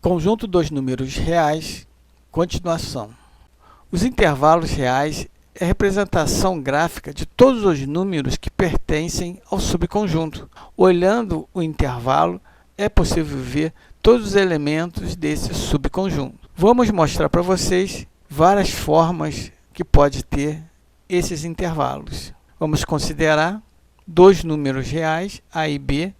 Conjunto dos números reais, continuação. Os intervalos reais é a representação gráfica de todos os números que pertencem ao subconjunto. Olhando o intervalo, é possível ver todos os elementos desse subconjunto. Vamos mostrar para vocês várias formas que pode ter esses intervalos. Vamos considerar dois números reais, A e B,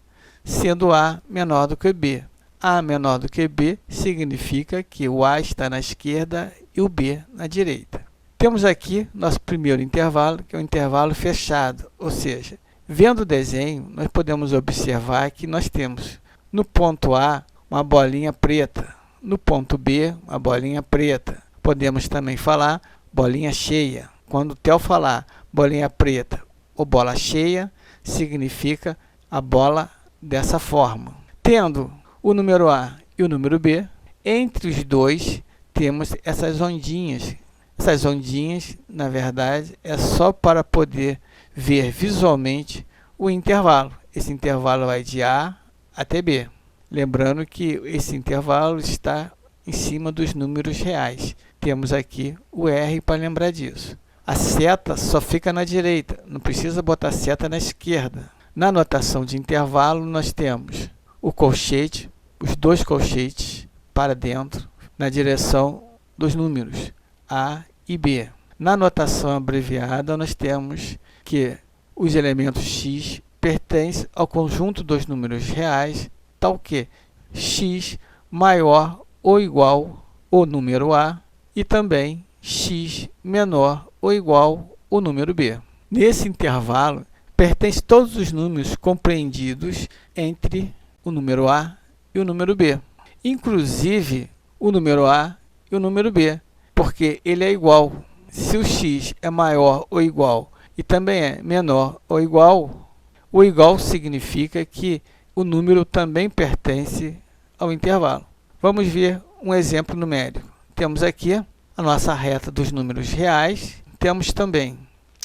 sendo A menor do que B. A menor do que B significa que o A está na esquerda e o B na direita. Temos aqui nosso primeiro intervalo, que é o intervalo fechado, ou seja, vendo o desenho, nós podemos observar que nós temos no ponto A uma bolinha preta, no ponto B uma bolinha preta. Podemos também falar bolinha cheia. Quando o Theo falar bolinha preta ou bola cheia, significa a bola dessa forma. Tendo o número A e o número B, entre os dois temos essas ondinhas. Essas ondinhas, na verdade, é só para poder ver visualmente o intervalo. Esse intervalo vai de A até B. Lembrando que esse intervalo está em cima dos números reais. Temos aqui o R para lembrar disso. A seta só fica na direita, não precisa botar seta na esquerda. Na notação de intervalo, nós temos o colchete, os dois colchetes para dentro, na direção dos números A e B. Na notação abreviada, nós temos que os elementos x pertencem ao conjunto dos números reais, tal que x maior ou igual ao número A e também x menor ou igual ao número B. Nesse intervalo, pertencem todos os números compreendidos entre o número A e o número B, inclusive o número A e o número B, porque ele é igual. Se o x é maior ou igual e também é menor ou igual, o igual significa que o número também pertence ao intervalo. Vamos ver um exemplo numérico. Temos aqui a nossa reta dos números reais, temos também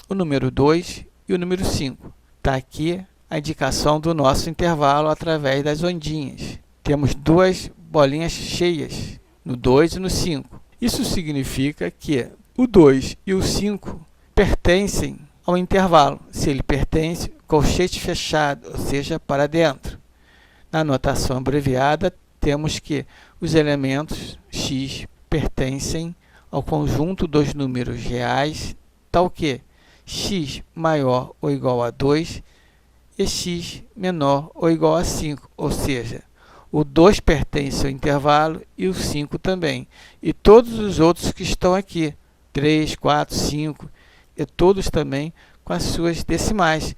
o número 2 e o número 5. Está aqui a indicação do nosso intervalo através das ondinhas. Temos duas bolinhas cheias, no 2 e no 5. Isso significa que o 2 e o 5 pertencem ao intervalo. Se ele pertence, colchete fechado, ou seja, para dentro. Na notação abreviada, temos que os elementos x pertencem ao conjunto dos números reais, tal que x maior ou igual a 2 e x menor ou igual a 5, ou seja, o 2 pertence ao intervalo e o 5 também. E todos os outros que estão aqui, 3, 4, 5, e todos também com as suas decimais,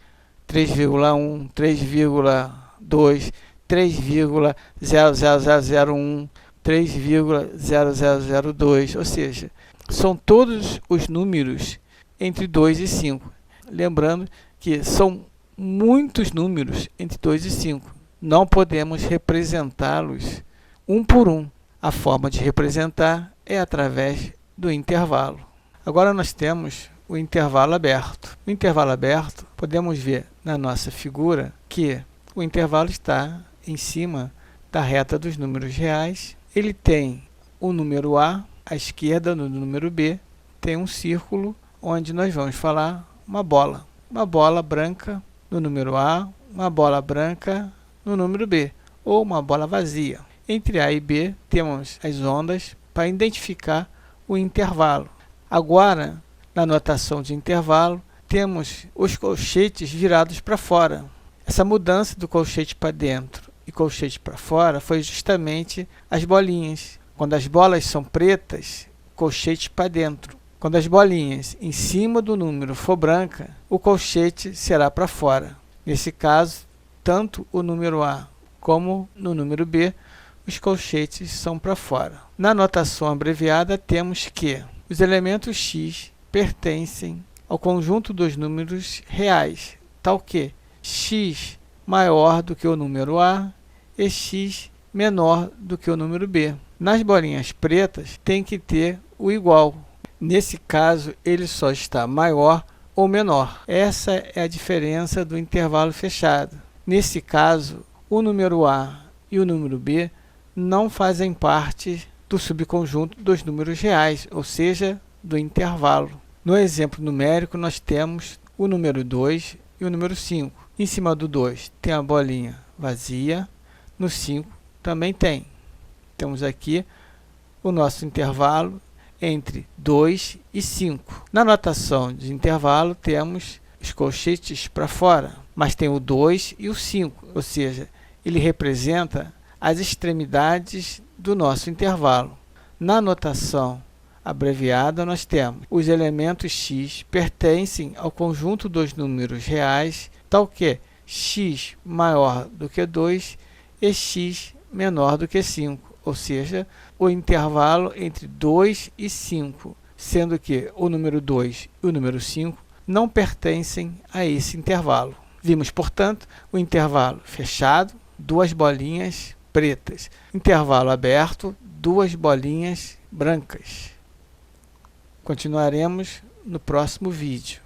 3,1, 3,2, 3,00001, 3,0002, ou seja, são todos os números entre 2 e 5. Lembrando que são muitos números entre 2 e 5. Não podemos representá-los um por um. A forma de representar é através do intervalo. Agora nós temos o intervalo aberto. No intervalo aberto, podemos ver na nossa figura que o intervalo está em cima da reta dos números reais. Ele tem o número A, à esquerda do número B, tem um círculo onde nós vamos falar uma bola branca no número A, uma bola branca no número B, ou uma bola vazia. Entre A e B, temos as ondas para identificar o intervalo. Agora, na notação de intervalo, temos os colchetes virados para fora. Essa mudança do colchete para dentro e colchete para fora foi justamente as bolinhas. Quando as bolas são pretas, colchete para dentro. Quando as bolinhas em cima do número for branca, o colchete será para fora. Nesse caso, tanto o número A como no número B, os colchetes são para fora. Na notação abreviada, temos que os elementos x pertencem ao conjunto dos números reais, tal que x maior do que o número A e x menor do que o número B. Nas bolinhas pretas, tem que ter o igual. Nesse caso, ele só está maior ou menor. Essa é a diferença do intervalo fechado. Nesse caso, o número A e o número B não fazem parte do subconjunto dos números reais, ou seja, do intervalo. No exemplo numérico, nós temos o número 2 e o número 5. Em cima do 2 tem a bolinha vazia, no 5 também tem. Temos aqui o nosso intervalo entre 2 e 5. Na notação de intervalo, temos os colchetes para fora, mas tem o 2 e o 5, ou seja, ele representa as extremidades do nosso intervalo. Na notação abreviada, nós temos os elementos x pertencem ao conjunto dos números reais, tal que x maior do que 2 e x menor do que 5, ou seja, o intervalo entre 2 e 5, sendo que o número 2 e o número 5 não pertencem a esse intervalo. Vimos, portanto, o intervalo fechado, duas bolinhas pretas. Intervalo aberto, duas bolinhas brancas. Continuaremos no próximo vídeo.